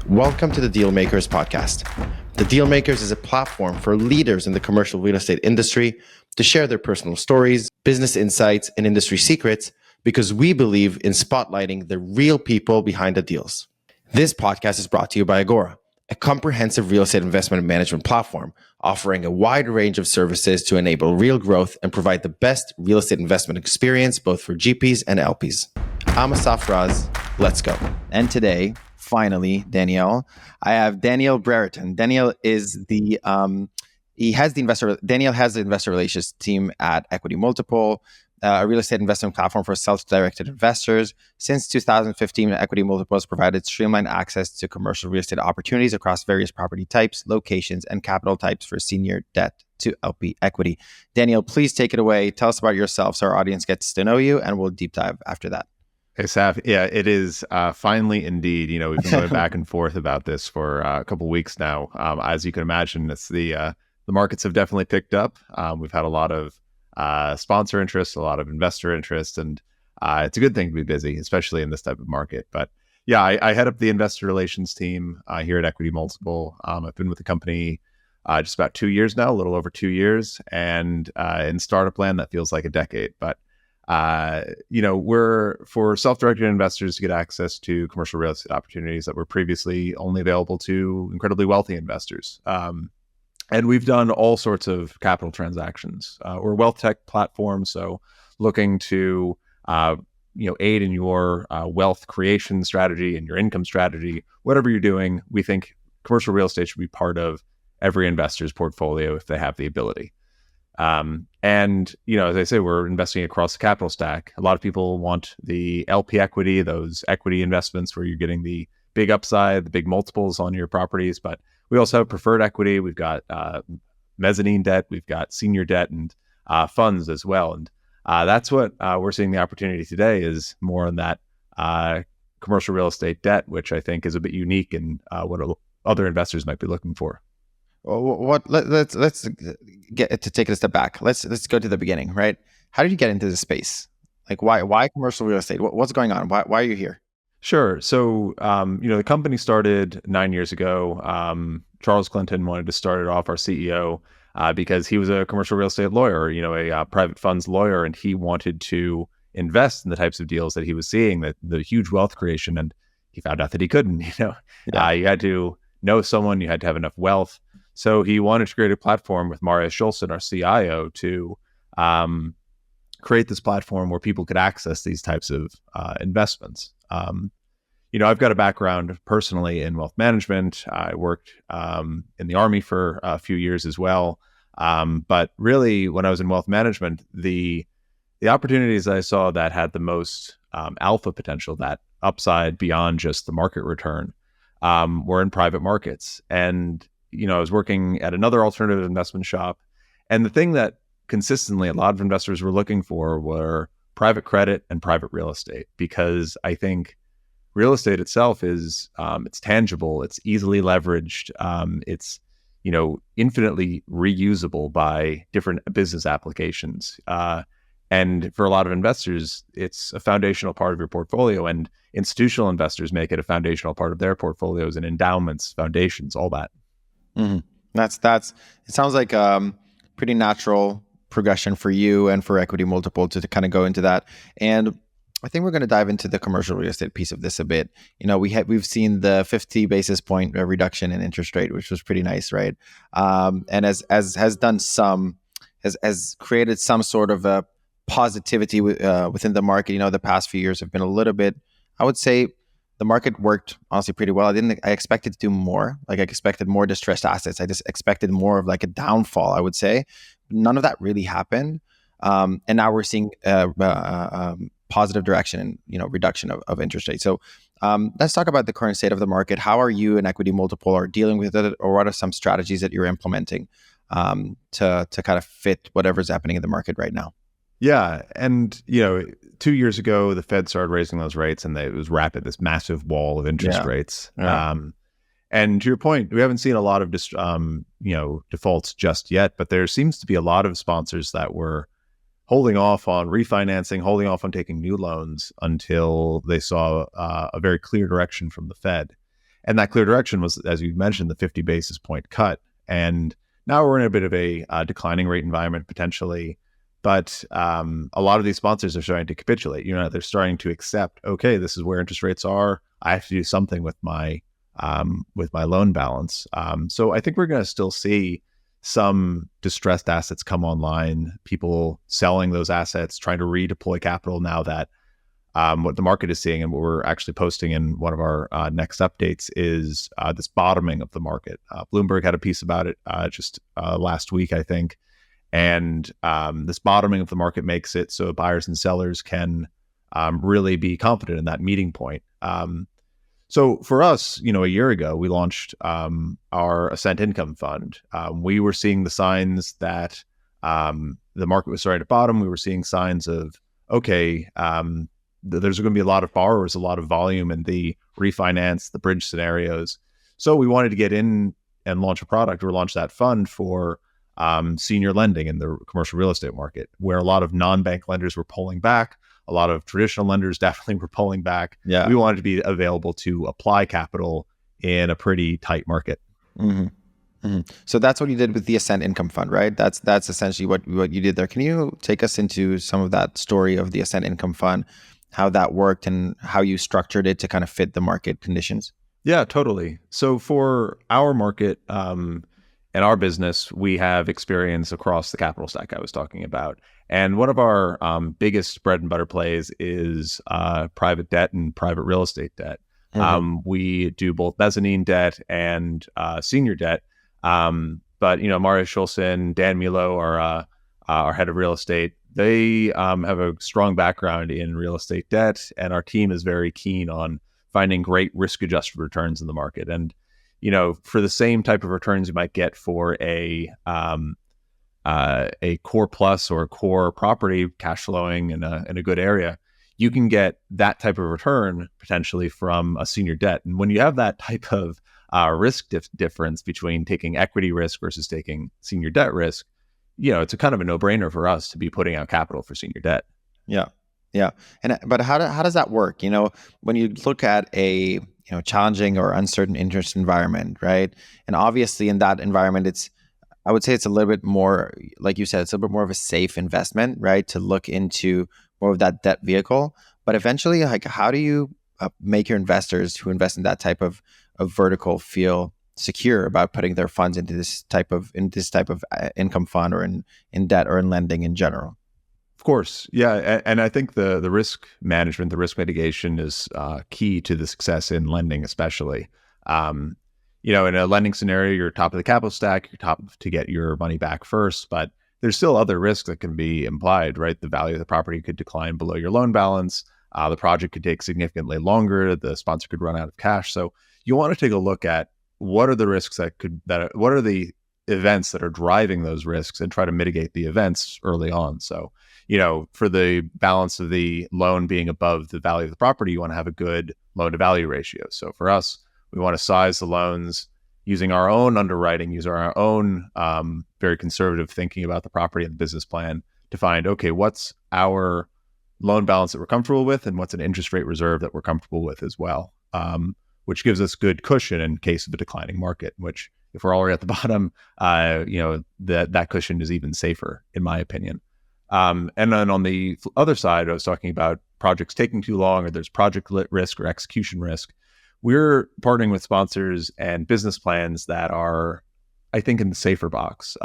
Welcome to the Dealmakers podcast. The Dealmakers is a platform for leaders in the commercial real estate industry to share their personal stories, business insights, and industry secrets because we believe in spotlighting the real people behind the deals. This podcast is brought to you by Agora, a comprehensive real estate investment management platform offering a wide range of services to enable real growth and provide the best real estate investment experience both for GPs and LPs. I'm Asaf Raz. Let's go. And today, finally, Daniel, I have Daniel Brereton. Daniel has the investor relations team at Equity Multiple, a real estate investment platform for self-directed investors. Since 2015, Equity Multiple has provided streamlined access to commercial real estate opportunities across various property types, locations, and capital types for senior debt to LP equity. Daniel, please take it away. Tell us about yourself so our audience gets to know you, and we'll deep dive after that. Hey, Saf. Yeah, it is finally indeed. You know, we've been going back and forth about this for a couple of weeks now. As you can imagine, it's the markets have definitely picked up. We've had a lot of sponsor interest, a lot of investor interest, and it's a good thing to be busy, especially in this type of market. But yeah, I head up the investor relations team here at Equity Multiple. I've been with the company just about 2 years now, a little over 2 years, and in startup land, that feels like a decade. But we're for self-directed investors to get access to commercial real estate opportunities that were previously only available to incredibly wealthy investors. And we've done all sorts of capital transactions. We're a wealth tech platform, so looking to aid in your wealth creation strategy and your income strategy, whatever you're doing. We think commercial real estate should be part of every investor's portfolio if they have the ability. And as I say, we're investing across the capital stack. A lot of people want the LP equity, those equity investments where you're getting the big upside, the big multiples on your properties. But we also have preferred equity. We've got mezzanine debt. We've got senior debt and funds as well. And that's what we're seeing the opportunity today is more on that commercial real estate debt, which I think is a bit unique in what other investors might be looking for. Let's get to take it a step back. Let's go to the beginning, right? How did you get into this space? Like, why commercial real estate? What's going on? Why are you here? Sure. So, the company started 9 years ago. Charles Clinton wanted to start it off, our CEO, because he was a commercial real estate lawyer, a private funds lawyer, and he wanted to invest in the types of deals that he was seeing, the huge wealth creation, and he found out that he couldn't. You had to know someone, you had to have enough wealth. So he wanted to create a platform with Marius Schulzen, our CIO, to create this platform where people could access these types of investments. I've got a background personally in wealth management. I worked in the Army for a few years as well. But really, when I was in wealth management, the opportunities that I saw that had the most alpha potential, that upside beyond just the market return, were in private markets. And I was working at another alternative investment shop. And the thing that consistently a lot of investors were looking for were private credit and private real estate, because I think real estate itself is, it's tangible, it's easily leveraged, it's, infinitely reusable by different business applications. And for a lot of investors, it's a foundational part of your portfolio, and institutional investors make it a foundational part of their portfolios and endowments, foundations, all that. Mm-hmm. It sounds like pretty natural progression for you and for Equity Multiple to kind of go into that. And I think we're going to dive into the commercial real estate piece of this a bit. We've seen the 50 basis point reduction in interest rate, which was pretty nice, right? And has created some sort of a positivity within the market. The past few years have been a little bit, I would say, the market worked honestly pretty well. I expected to do more. Like I expected more distressed assets. I just expected more of like a downfall, I would say. None of that really happened. And now we're seeing positive direction and reduction of interest rates. So let's talk about the current state of the market. How are you and Equity Multiple are dealing with it, or what are some strategies that you're implementing to kind of fit whatever's happening in the market right now? Yeah. And, 2 years ago, the Fed started raising those rates and it was rapid, this massive wall of interest rates. Yeah. And to your point, we haven't seen a lot of, defaults just yet, but there seems to be a lot of sponsors that were holding off on refinancing, holding off on taking new loans until they saw a very clear direction from the Fed. And that clear direction was, as you mentioned, the 50 basis point cut. And now we're in a bit of a declining rate environment potentially. But a lot of these sponsors are starting to capitulate. They're starting to accept, okay, this is where interest rates are. I have to do something with my loan balance. So I think we're going to still see some distressed assets come online, people selling those assets, trying to redeploy capital now that what the market is seeing and what we're actually posting in one of our next updates is this bottoming of the market. Bloomberg had a piece about it just last week, I think. And this bottoming of the market makes it so buyers and sellers can really be confident in that meeting point. So for us, a year ago, we launched our Ascent Income Fund. We were seeing the signs that the market was starting to bottom. We were seeing signs of, okay, there's going to be a lot of borrowers, a lot of volume in the refinance, the bridge scenarios. So we wanted to get in and launch a product or launch that fund for senior lending in the commercial real estate market, where a lot of non-bank lenders were pulling back. A lot of traditional lenders definitely were pulling back. Yeah. We wanted to be available to apply capital in a pretty tight market. Mm-hmm. Mm-hmm. So that's what you did with the Ascent Income Fund, right? That's essentially what you did there. Can you take us into some of that story of the Ascent Income Fund, how that worked and how you structured it to kind of fit the market conditions? Yeah, totally. So for our market and our business, we have experience across the capital stack I was talking about. And one of our biggest bread and butter plays is private debt and private real estate debt. Mm-hmm. We do both mezzanine debt and senior debt. But Mario Schulzen, Dan Milo, our head of real estate, they have a strong background in real estate debt, and our team is very keen on finding great risk-adjusted returns in the market. And for the same type of returns you might get for a core plus or a core property cash flowing in a good area, you can get that type of return potentially from a senior debt. And when you have that type of risk difference between taking equity risk versus taking senior debt risk, it's a kind of a no-brainer for us to be putting out capital for senior debt. Yeah. But how does that work? When you look at a challenging or uncertain interest environment, right? And obviously in that environment, I would say it's a little bit more, like you said, it's a little bit more of a safe investment, right? To look into more of that debt vehicle. But eventually, how do you make your investors who invest in that type of vertical feel secure about putting their funds into this type of income fund or in debt or in lending in general? Of course. Yeah. And I think the risk management, the risk mitigation is key to the success in lending, especially. In a lending scenario, you're top of the capital stack, you're top to get your money back first, but there's still other risks that can be implied, right? The value of the property could decline below your loan balance. The project could take significantly longer. The sponsor could run out of cash. So you want to take a look at what are the risks what are the events that are driving those risks and try to mitigate the events early on. So, for the balance of the loan being above the value of the property, you want to have a good loan to value ratio. So for us, we want to size the loans using our own underwriting, using our own very conservative thinking about the property and the business plan to find, okay, what's our loan balance that we're comfortable with and what's an interest rate reserve that we're comfortable with as well, which gives us good cushion in case of a declining market, which if we're already at the bottom, that cushion is even safer, in my opinion. And then on the other side, I was talking about projects taking too long, or there's project risk or execution risk. We're partnering with sponsors and business plans that are, I think, in the safer box,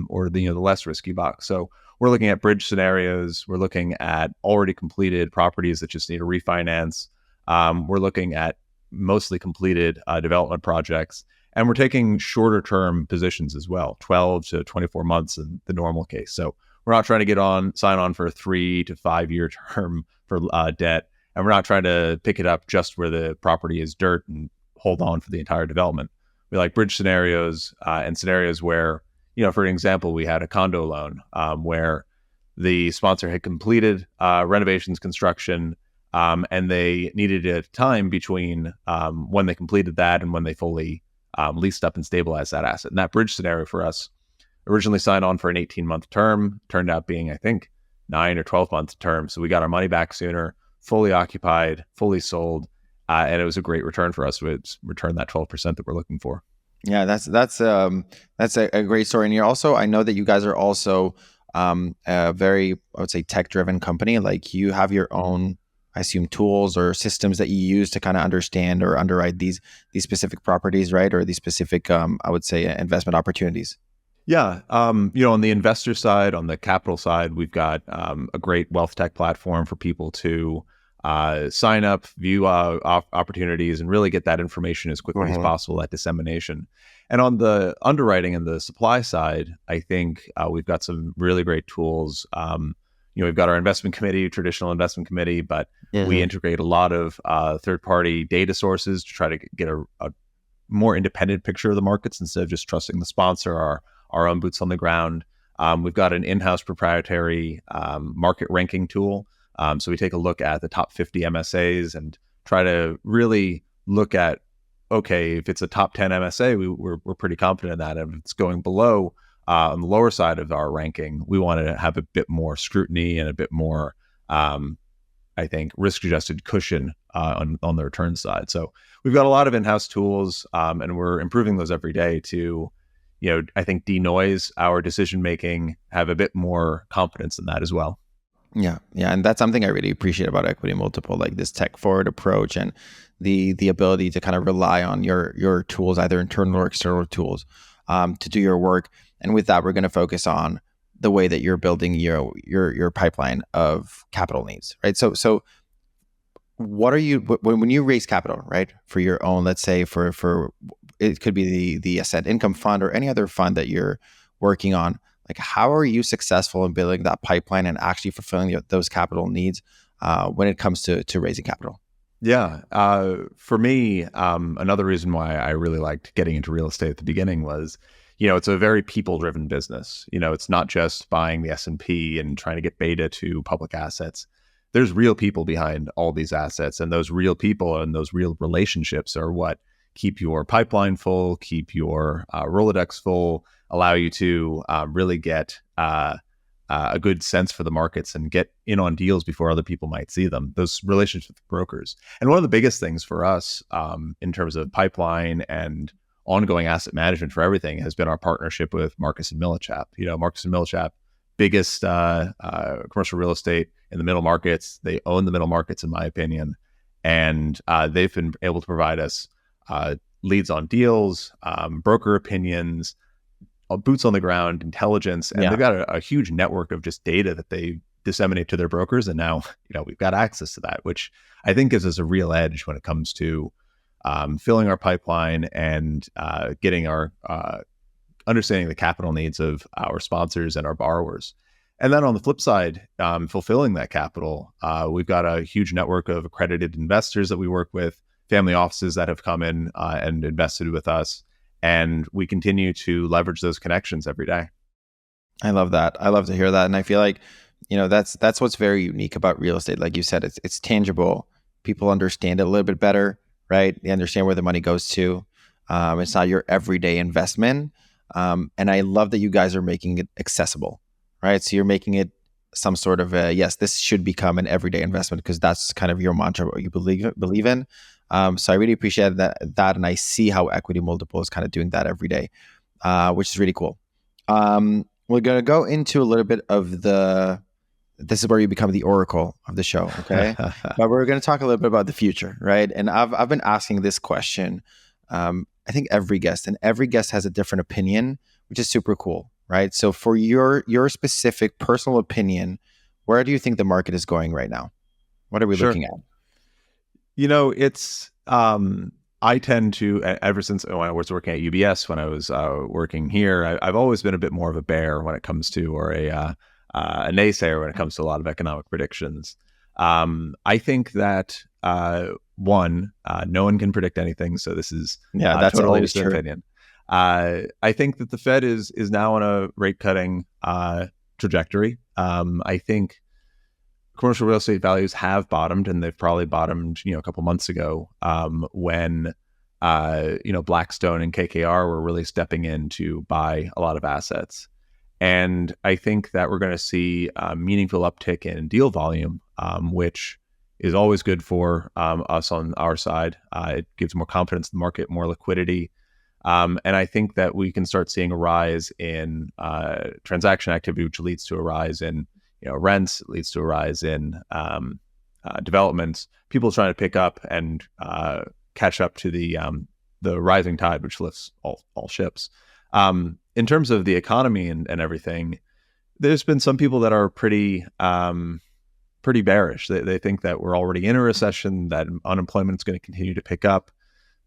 or the less risky box. So we're looking at bridge scenarios. We're looking at already completed properties that just need a refinance. We're looking at mostly completed development projects, and we're taking shorter term positions as well, 12 to 24 months in the normal case. So we're not trying to sign on for a 3 to 5 year term for debt. And we're not trying to pick it up just where the property is dirt and hold on for the entire development. We like bridge scenarios and scenarios where, for an example, we had a condo loan where the sponsor had completed renovations, construction, and they needed a time between when they completed that and when they fully leased up and stabilized that asset. And that bridge scenario for us originally signed on for an 18-month term, turned out being, I think, 9 or 12-month term. So we got our money back sooner, fully occupied, fully sold, and it was a great return for us. It's returned that 12% that we're looking for. Yeah, that's a great story. And you're also, I know that you guys are also a very, I would say, tech-driven company. Like you have your own, I assume, tools or systems that you use to kind of understand or underwrite these specific properties, right? Or these specific, I would say, investment opportunities. Yeah. On the investor side, on the capital side, we've got a great wealth tech platform for people to sign up, view opportunities, and really get that information as quickly as possible, that dissemination. And on the underwriting and the supply side, I think we've got some really great tools. We've got our investment committee, traditional investment committee, but we integrate a lot of third-party data sources to try to get a more independent picture of the markets instead of just trusting the sponsor, our own boots on the ground. We've got an in-house proprietary market ranking tool. So we take a look at the top 50 MSAs and try to really look at, okay, if it's a top 10 MSA, we're pretty confident in that. And if it's going below on the lower side of our ranking, we want to have a bit more scrutiny and a bit more, I think, risk-adjusted cushion on the return side. So we've got a lot of in-house tools, and we're improving those every day to, I think, denoise our decision-making, have a bit more confidence in that as well. Yeah. And that's something I really appreciate about Equity Multiple, like this tech-forward approach and the ability to kind of rely on your tools, either internal or external tools, to do your work. And with that, we're going to focus on the way that you're building your pipeline of capital needs, right? So what are you, when you raise capital, right, for your own, let's say for it could be the Ascent Income Fund or any other fund that you're working on, like how are you successful in building that pipeline and actually fulfilling those capital needs when it comes to raising capital? Yeah. For me, another reason why I really liked getting into real estate at the beginning was, it's a very people-driven business. It's not just buying the S&P and trying to get beta to public assets. There's real people behind all these assets, and those real people and those real relationships are what keep your pipeline full, keep your Rolodex full, allow you to really get a good sense for the markets and get in on deals before other people might see them. Those relationships with brokers. And one of the biggest things for us in terms of pipeline and ongoing asset management for everything has been our partnership with Marcus & Millichap. Marcus & Millichap, biggest commercial real estate in the middle markets. They own the middle markets, in my opinion. And they've been able to provide us leads on deals, broker opinions, boots on the ground, intelligence, and they've got a huge network of just data that they disseminate to their brokers. And now, we've got access to that, which I think gives us a real edge when it comes to filling our pipeline and getting our understanding the capital needs of our sponsors and our borrowers. And then on the flip side, fulfilling that capital, we've got a huge network of accredited investors that we work with, family offices that have come in and invested with us. And we continue to leverage those connections every day. I love that. I love to hear that. And I feel like, that's what's very unique about real estate. Like you said, it's tangible. People understand it a little bit better, right? They understand where the money goes to. It's not your everyday investment. And I love that you guys are making it accessible, right? So you're making it some sort of yes, this should become an everyday investment because that's kind of your mantra, what you believe in. So I really appreciate that, and I see how Equity Multiple is kind of doing that every day, which is really cool. We're going to go into a little bit of this is where you become the oracle of the show, okay? But we're going to talk a little bit about the future, right? And I've been asking this question, I think every guest has a different opinion, which is super cool, right? So for your specific personal opinion, where do you think the market is going right now? What are we looking at? It's I tend to, ever since when I was working at UBS, when I was working here, I've always been a bit more of a bear when it comes to, or a naysayer when it comes to a lot of economic predictions. I think that no one can predict anything, so this is that's totally always just an true. opinion. I think that the Fed is now on a rate cutting trajectory. I think commercial real estate values have bottomed, and they've probably bottomed, a couple months ago when Blackstone and KKR were really stepping in to buy a lot of assets. And I think that we're going to see a meaningful uptick in deal volume, which is always good for us on our side. It gives more confidence in the market, more liquidity. And I think that we can start seeing a rise in transaction activity, which leads to a rise in rents, it leads to a rise in developments, people trying to pick up and catch up to the rising tide, which lifts all ships. In terms of the economy and everything, there's been some people that are pretty bearish. They think that we're already in a recession, that unemployment is going to continue to pick up.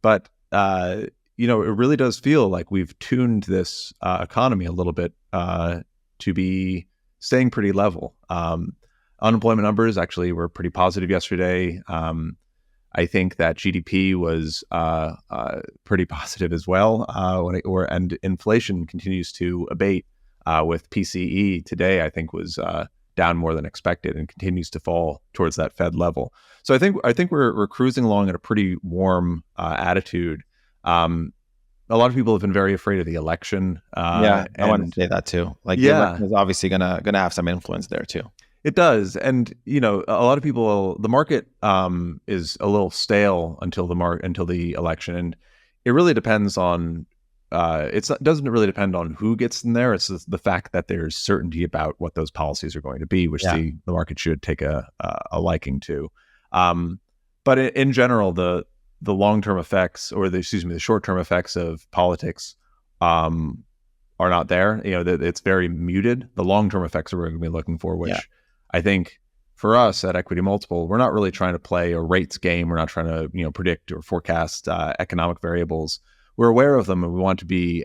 But it really does feel like we've tuned this economy a little bit to be staying pretty level. Unemployment numbers actually were pretty positive yesterday. I think that GDP was pretty positive as well, and inflation continues to abate. With PCE today, I think was down more than expected and continues to fall towards that Fed level. So I think we're cruising along at a pretty warm attitude. A lot of people have been very afraid of the election. I want to say that too. Like the election is obviously gonna have some influence there too. It does, and a lot of people, the market is a little stale until the election, and it really depends on. It doesn't really depend on who gets in there. It's the fact that there's certainty about what those policies are going to be, which the market should take a liking to. But in general, the long-term effects, or the short-term effects of politics are not there. It's very muted. The long-term effects are what we're going to be looking for, which I think for us at Equity Multiple, we're not really trying to play a rates game. We're not trying to predict or forecast economic variables. We're aware of them, and we want to be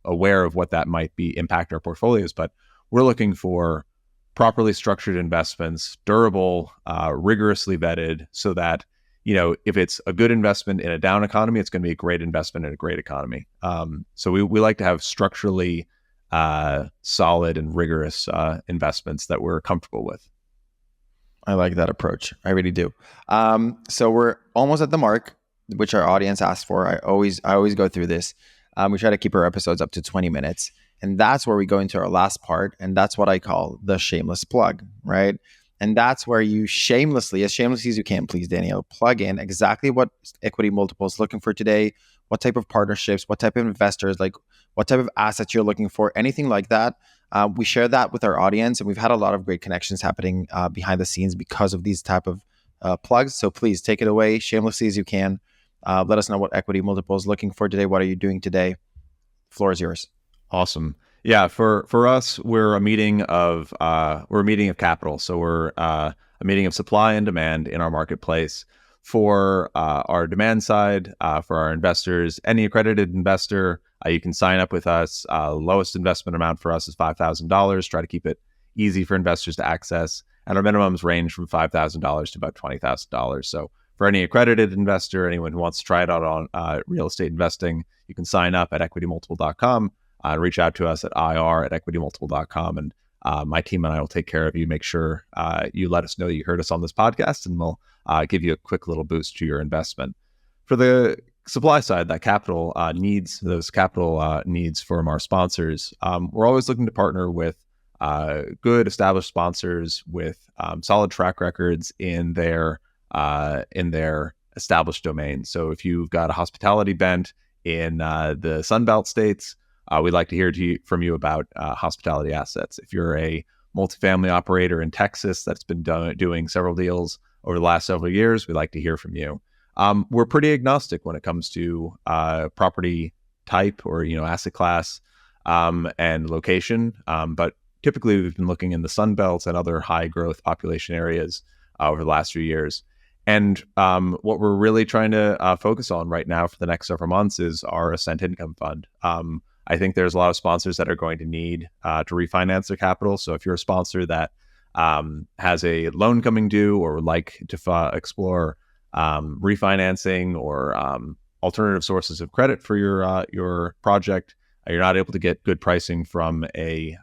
aware of what that might be impact our portfolios. But we're looking for properly structured investments, durable, rigorously vetted, so that if it's a good investment in a down economy, it's going to be a great investment in a great economy. So we like to have structurally solid and rigorous investments that we're comfortable with. I like that approach. I really do. So we're almost at the mark, which our audience asked for. I always go through this. We try to keep our episodes up to 20 minutes. And that's where we go into our last part. And that's what I call the shameless plug, right? And that's where you shamelessly as you can, please, Daniel, plug in exactly what Equity Multiple is looking for today, what type of partnerships, what type of investors, like what type of assets you're looking for, anything like that. We share that with our audience, and we've had a lot of great connections happening behind the scenes because of these type of plugs. So please take it away, shamelessly as you can. Let us know what Equity Multiple is looking for today. What are you doing today? Floor is yours. Awesome. Yeah, for us, we're a meeting of capital. So we're a meeting of supply and demand in our marketplace. For our demand side, for our investors, any accredited investor, you can sign up with us. Lowest investment amount for us is $5,000. Try to keep it easy for investors to access, and our minimums range from $5,000 to about $20,000. So for any accredited investor, anyone who wants to try it out on real estate investing, you can sign up at equitymultiple.com. Reach out to us at ir@equitymultiple.com, and my team and I will take care of you. Make sure you let us know you heard us on this podcast, and we'll give you a quick little boost to your investment. For the supply side, that capital needs from our sponsors. We're always looking to partner with good established sponsors with solid track records in their established domain. So if you've got a hospitality bent in the Sunbelt states, we'd like to hear from you about hospitality assets. If you're a multifamily operator in Texas that's been doing several deals over the last several years, we'd like to hear from you. We're pretty agnostic when it comes to property type or asset class and location, but typically we've been looking in the Sunbelt and other high growth population areas over the last few years. And what we're really trying to focus on right now for the next several months is our Ascent Income Fund. I think there's a lot of sponsors that are going to need to refinance their capital. So if you're a sponsor that has a loan coming due or would like to explore refinancing or alternative sources of credit for your project, you're not able to get good pricing from a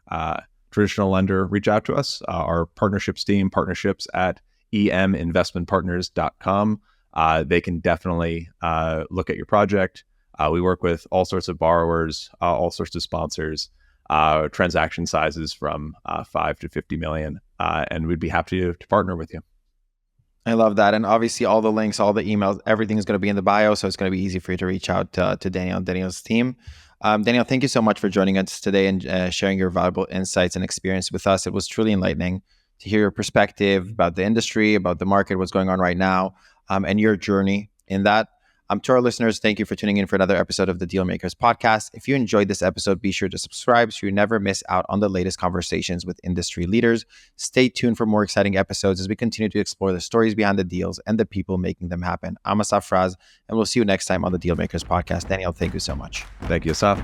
traditional lender, reach out to us. Our partnerships team, partnerships@eminvestmentpartners.com. They can definitely look at your project. We work with all sorts of borrowers, all sorts of sponsors, transaction sizes from 5 to 50 million, and we'd be happy to partner with you. I love that. And obviously all the links, all the emails, everything is going to be in the bio. So it's going to be easy for you to reach out to Daniel and Daniel's team. Daniel, thank you so much for joining us today and sharing your valuable insights and experience with us. It was truly enlightening to hear your perspective about the industry, about the market, what's going on right now, and your journey in that. To our listeners, thank you for tuning in for another episode of the Dealmakers podcast. If you enjoyed this episode, be sure to subscribe so you never miss out on the latest conversations with industry leaders. Stay tuned for more exciting episodes as we continue to explore the stories behind the deals and the people making them happen. I'm Asaf Raz, and we'll see you next time on the Dealmakers podcast. Daniel, thank you so much. Thank you, Asaf.